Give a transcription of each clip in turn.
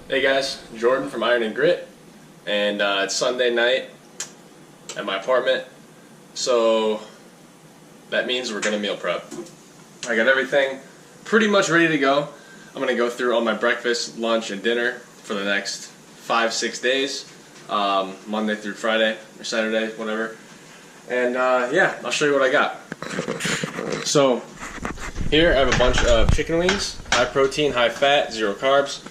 Hey guys, Jordan from Iron and Grit, and it's Sunday night at my apartment, so that means we're gonna meal prep. I got everything pretty much ready to go. I'm gonna go through all my breakfast, lunch, and dinner for the next 5-6 days, Monday through Friday or Saturday, whatever. And yeah, I'll show you what I got. So here I have a bunch of chicken wings, high protein, high fat, 0 carbs.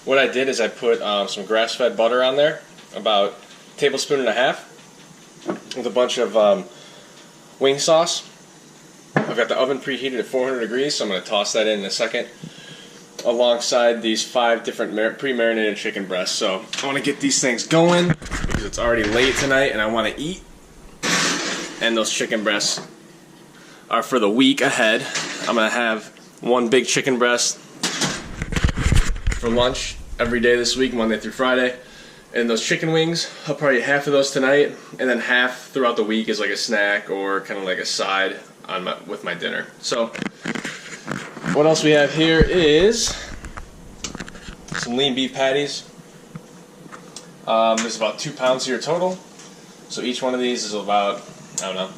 What I did is I put some grass-fed butter on there, about a tablespoon and a half, with a bunch of wing sauce. I've got the oven preheated at 400 degrees, so I'm going to toss that in a second, alongside these 5 different pre-marinated chicken breasts. So I want to get these things going because it's already late tonight and I want to eat. And those chicken breasts are for the week ahead. I'm going to have 1 big chicken breast for lunch every day this week, Monday through Friday. And those chicken wings, I'll probably eat half of those tonight, and then half throughout the week is like a snack or kind of like a side on with my dinner. So what else we have here is some lean beef patties. There's about 2 pounds here total. So each one of these is about, I don't know,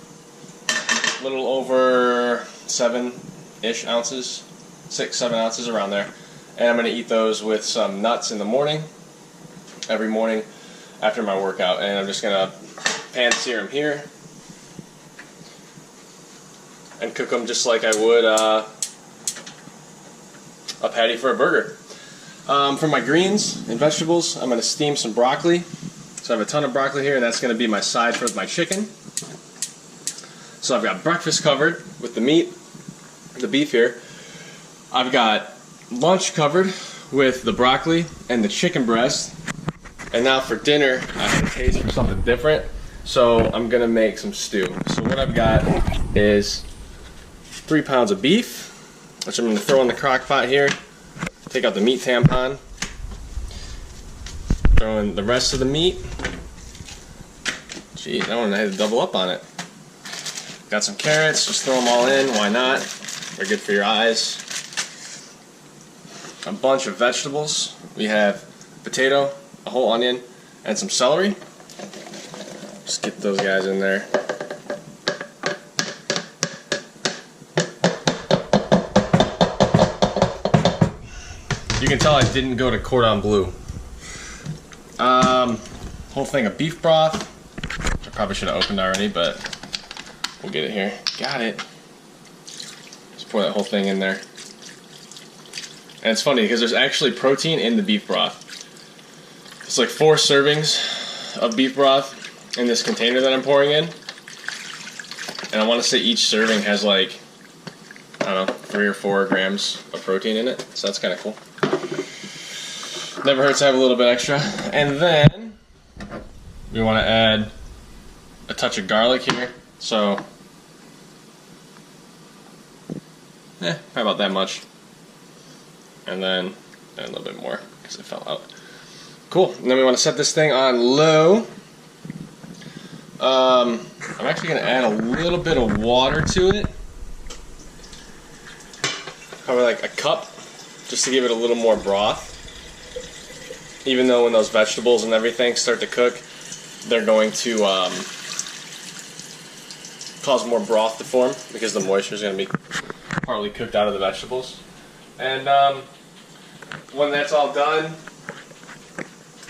a little over 7-ish ounces, 6-7 ounces, around there. And I'm going to eat those with some nuts in the morning, every morning after my workout. And I'm just going to pan sear them here and cook them just like I would a patty for a burger. For my greens and vegetables, I'm going to steam some broccoli. So I have a ton of broccoli here, and that's going to be my side for my chicken. So I've got breakfast covered with the meat, the beef here. I've got lunch covered with the broccoli and the chicken breast. And now for dinner, I have a taste for something different. So I'm going to make some stew. So what I've got is 3 pounds of beef, which I'm going to throw in the crock pot here. Take out the meat tampon. Throw in the rest of the meat. Gee, that one I had to double up on it. Got some carrots, just throw them all in, why not? They're good for your eyes. A bunch of vegetables. We have potato, a whole onion, and some celery. Just get those guys in there. You can tell I didn't go to cordon bleu. Whole thing of beef broth. I probably should have opened already, but we'll get it here. Got it. Just pour that whole thing in there. And it's funny because there's actually protein in the beef broth. It's like 4 servings of beef broth in this container that I'm pouring in. And I want to say each serving has like, I don't know, 3 or 4 grams of protein in it. So that's kind of cool. Never hurts to have a little bit extra. And then we want to add a touch of garlic here. So, probably about that much. And then a little bit more because it fell out. Cool. And then we want to set this thing on low. I'm actually going to add a little bit of water to it. Probably like a cup, just to give it a little more broth. Even though when those vegetables and everything start to cook, they're going to cause more broth to form because the moisture is going to be partly cooked out of the vegetables. And when that's all done,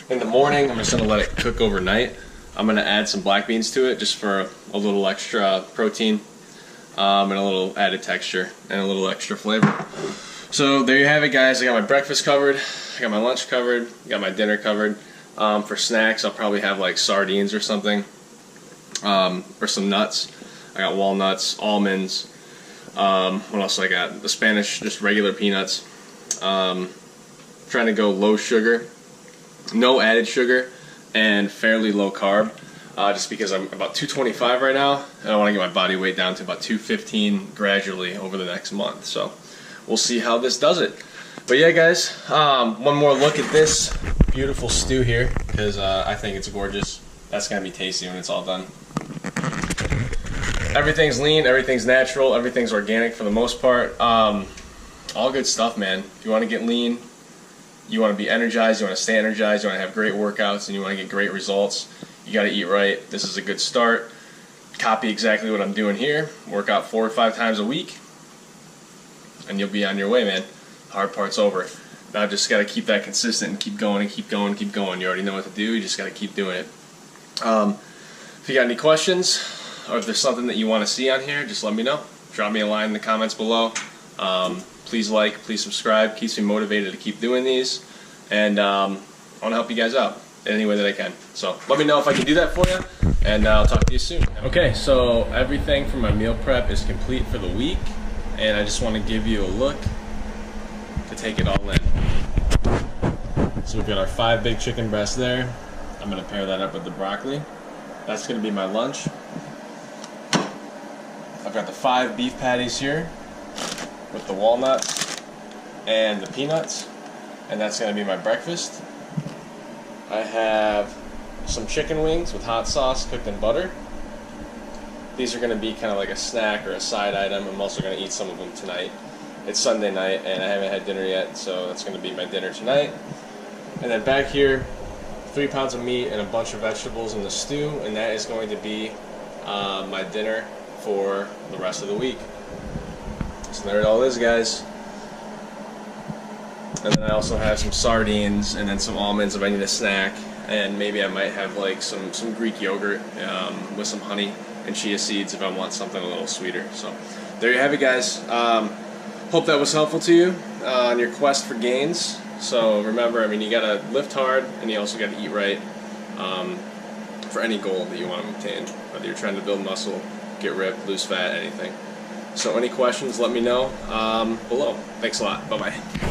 in the morning, I'm just going to let it cook overnight. I'm going to add some black beans to it just for a little extra protein and a little added texture and a little extra flavor. So there you have it, guys. I got my breakfast covered, I got my lunch covered, I got my dinner covered. For snacks, I'll probably have like sardines or something, or some nuts. I got walnuts, almonds. What else I got? The Spanish, just regular peanuts. Trying to go low sugar, no added sugar, and fairly low carb. Just because I'm about 225 right now, and I want to get my body weight down to about 215 gradually over the next month. So we'll see how this does it. But yeah, guys, one more look at this beautiful stew here, because I think it's gorgeous. That's going to be tasty when it's all done. Everything's lean, everything's natural, everything's organic for the most part. All good stuff, man. If you want to get lean, you want to be energized, you want to stay energized, you want to have great workouts, and you want to get great results, you got to eat right. This is a good start. Copy exactly what I'm doing here. Work out 4 or 5 times a week, and you'll be on your way, man. Hard part's over. Now just got to keep that consistent and keep going and keep going and keep going. You already know what to do. You just got to keep doing it. If you got any questions, or if there's something that you want to see on here, just let me know. Drop me a line in the comments below. Please like, please subscribe. Keeps me motivated to keep doing these. And I want to help you guys out in any way that I can. So let me know if I can do that for you, and I'll talk to you soon. Okay, so everything for my meal prep is complete for the week, and I just want to give you a look to take it all in. So we've got our 5 big chicken breasts there. I'm going to pair that up with the broccoli. That's going to be my lunch. I've got the 5 beef patties here with the walnuts and the peanuts, and that's going to be my breakfast. I have some chicken wings with hot sauce cooked in butter. These are going to be kind of like a snack or a side item. I'm also going to eat some of them tonight. It's Sunday night and I haven't had dinner yet, so that's going to be my dinner tonight. And then back here, 3 pounds of meat and a bunch of vegetables in the stew, and that is going to be my dinner for the rest of the week. So there it all is, guys. And then I also have some sardines and then some almonds if I need a snack, and maybe I might have like some Greek yogurt with some honey and chia seeds if I want something a little sweeter. So there you have it, guys. Hope that was helpful to you on your quest for gains. So remember, I mean, you gotta lift hard and you also gotta eat right for any goal that you want to obtain, whether you're trying to build muscle, get ripped, lose fat, anything. So any questions, let me know below. Thanks a lot. Bye-bye.